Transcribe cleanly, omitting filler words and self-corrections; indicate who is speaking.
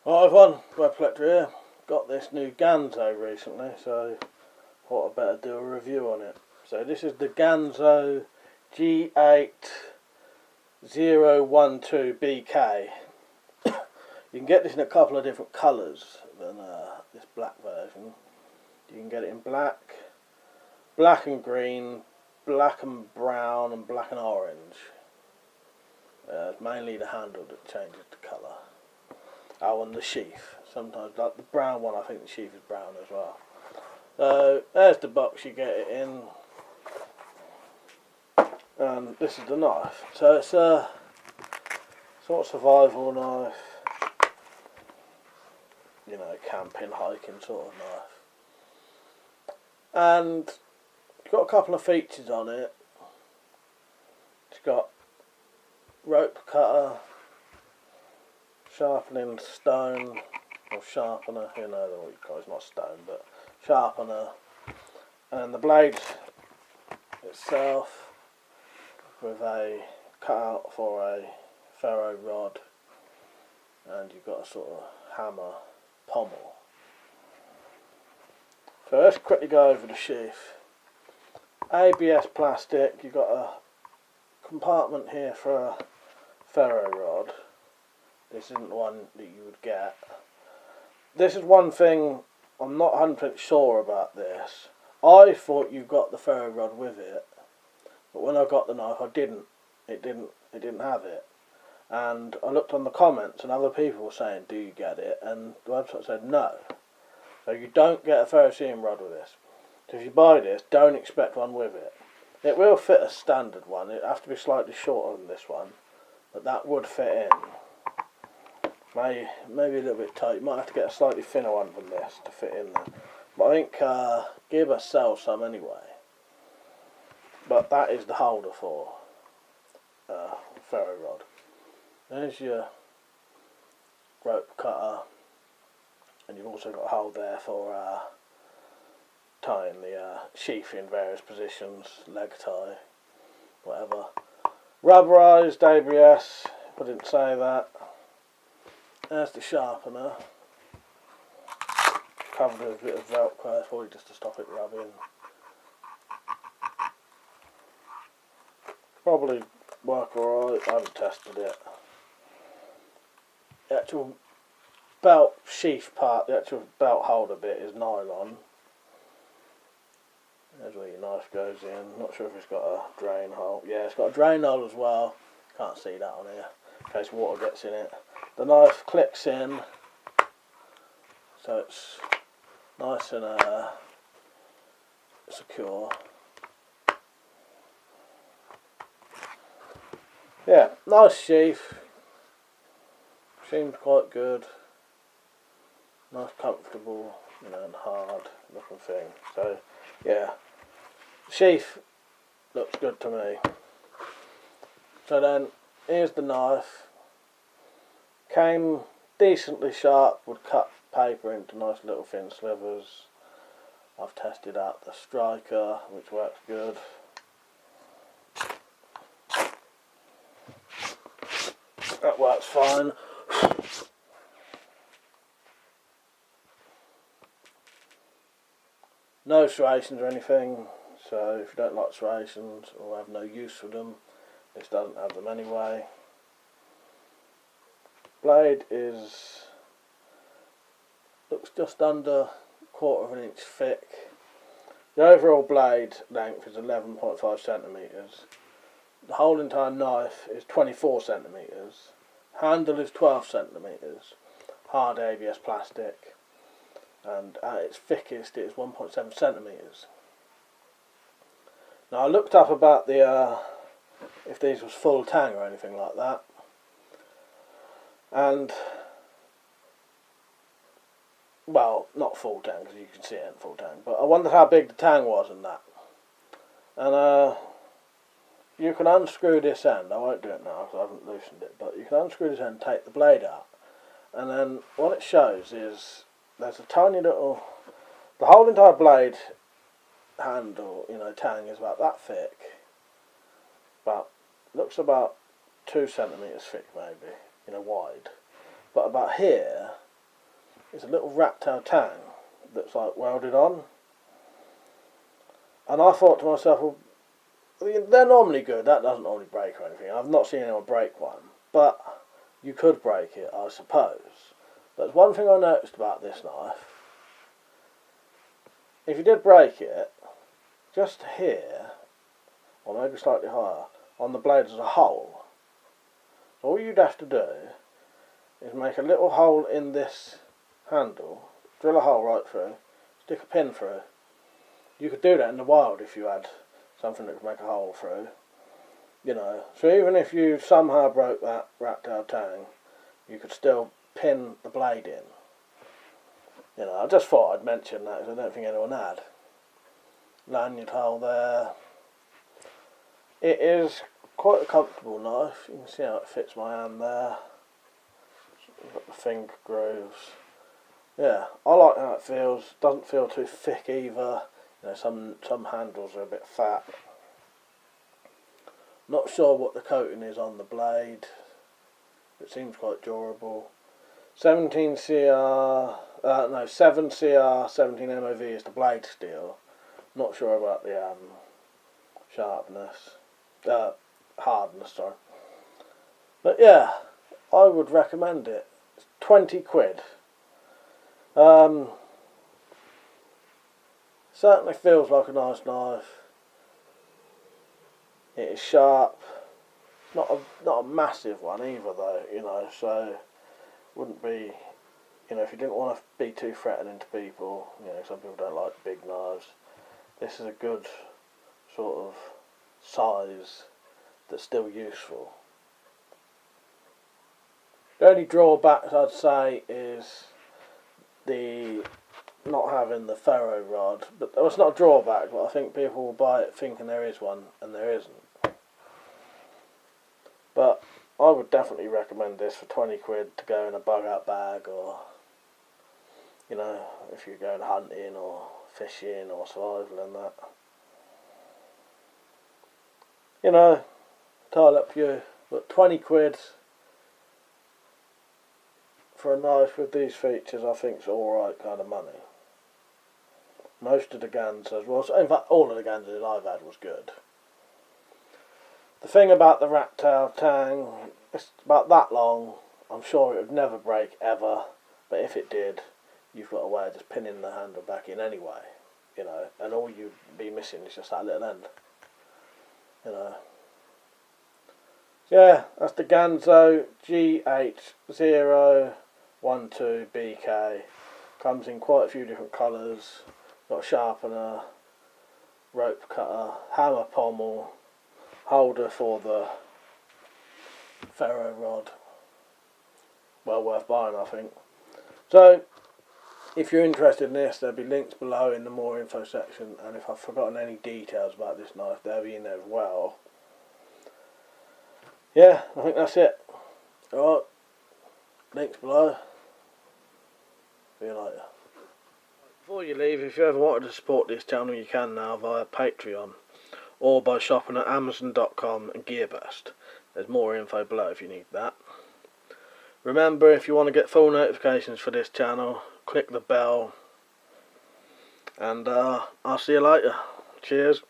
Speaker 1: Hi everyone, WeaponCollector here. Got this new GANZO recently, so thought I'd better do a review on it. So this is the GANZO G8012 BK. You can get this in a couple of different colours than this black version. You can get it in black, black and green, black and brown, and black and orange. It's mainly the handle that changes the colour. Oh, and the sheath. Sometimes, like the brown one, I think the sheath is brown as well. So there's the box you get it in, and this is the knife. So it's a sort of survival knife, you know, camping, hiking sort of knife. And it's got a couple of features on it. It's got rope cutter, sharpening stone, or sharpener, you know what you call it, it's not stone, but sharpener, and the blade itself with a cutout for a ferro rod, and you've got a sort of hammer pommel. So let's quickly go over the sheath. ABS plastic, you've got a compartment here for a ferro rod. This isn't the one that you would get. This is one thing I'm not 100% sure about this. I thought you got the ferro rod with it, but when I got the knife I didn't. It didn't have it. And I looked on the comments and other people were saying, do you get it? And the website said no. So you don't get a ferrocerium rod with this. So if you buy this, don't expect one with it. It will fit a standard one. It'll have to be slightly shorter than this one, but that would fit in. Maybe a little bit tight. You might have to get a slightly thinner one than this to fit in there. But I think Gibbs sells some anyway. But that is the holder for ferro rod. There's your rope cutter, and you've also got a hole there for tying the sheath in various positions, leg tie, whatever. Rubberized ABS, I didn't say that. There's the sharpener, covered with a bit of velcro, probably just to stop it rubbing. Probably work alright, I haven't tested it. The actual belt sheath part, the actual belt holder bit is nylon. There's where your knife goes in. Not sure if it's got a drain hole. Yeah, it's got a drain hole as well. Can't see that on here, in case water gets in it. The knife clicks in, so it's nice and secure. Yeah, nice sheath. Seems quite good. Nice, comfortable, you know, and hard looking thing. So, yeah, sheath looks good to me. So then, here's the knife. Came decently sharp, would cut paper into nice little thin slivers. I've tested out the striker, which works good. That works fine. No serrations or anything, so if you don't like serrations or have no use for them, this doesn't have them anyway. Blade looks just under 1/4 of an inch thick. The overall blade length is 11.5 centimetres. The whole entire knife is 24 centimetres. Handle is 12 centimetres. Hard ABS plastic. And at its thickest it is 1.7 centimetres. Now I looked up about the if these was full tang or anything like that. And, well, not full tang, because you can see it ain't full tang, but I wondered how big the tang was and that. And you can unscrew this end. I won't do it now because I haven't loosened it, but you can unscrew this end and take the blade out. And then what it shows is there's a tiny little, the whole entire blade handle, you know, tang is about that thick, but looks about 2 centimetres thick maybe, you know, wide. But about here is a little rat tail tang that's like welded on. And I thought to myself, well, they're normally good, that doesn't normally break or anything. I've not seen anyone break one, but you could break it, I suppose. But one thing I noticed about this knife, if you did break it, just here, or maybe slightly higher, on the blade there's a hole. So all you'd have to do is make a little hole in this handle, drill a hole right through, stick a pin through. You could do that in the wild if you had something that could make a hole through, you know. So even if you somehow broke that rat tail tang, you could still pin the blade in. You know, I just thought I'd mention that because I don't think anyone had. Lanyard hole there. It is quite a comfortable knife. You can see how it fits my hand there. You've got the finger grooves. Yeah, I like how it feels. Doesn't feel too thick either. You know, some handles are a bit fat. Not sure what the coating is on the blade. It seems quite durable. 7CR 17 MOV is the blade steel. Not sure about the hardness, sorry. But yeah, I would recommend it. It's 20 quid. Certainly feels like a nice knife. It is sharp. Not a massive one either though, you know, so wouldn't be, you know, if you didn't want to be too threatening to people, you know, some people don't like big knives. This is a good sort of size that's still useful. The only drawbacks I'd say is the not having the ferro rod, but it's not a drawback, but I think people will buy it thinking there is one and there isn't. But I would definitely recommend this for 20 quid to go in a bug out bag, or, you know, if you're going hunting or fishing or survival and that. You know, entirely up to you, but 20 quid for a knife with these features I think is alright kind of money. Most of the Ganzos, well, in fact all of the Ganzos I've had was good. The thing about the rat tail tang, it's about that long. I'm sure it would never break ever, but if it did, you've got a way of just pinning the handle back in anyway, you know, and all you'd be missing is just that little end, you know. Yeah, that's the GANZO G8012 BK. Comes in quite a few different colours. Got a sharpener, rope cutter, hammer pommel, holder for the ferro rod. Well worth buying, I think. So, if you're interested in this, there'll be links below in the more info section, and if I've forgotten any details about this knife, they'll be in there as well. Yeah, I think that's it. Alright, links below. See you later. Before you leave, if you ever wanted to support this channel, you can now via Patreon, or by shopping at Amazon.com and Gearburst. There's more info below if you need that. Remember, if you want to get full notifications for this channel, click the bell, and I'll see you later. Cheers.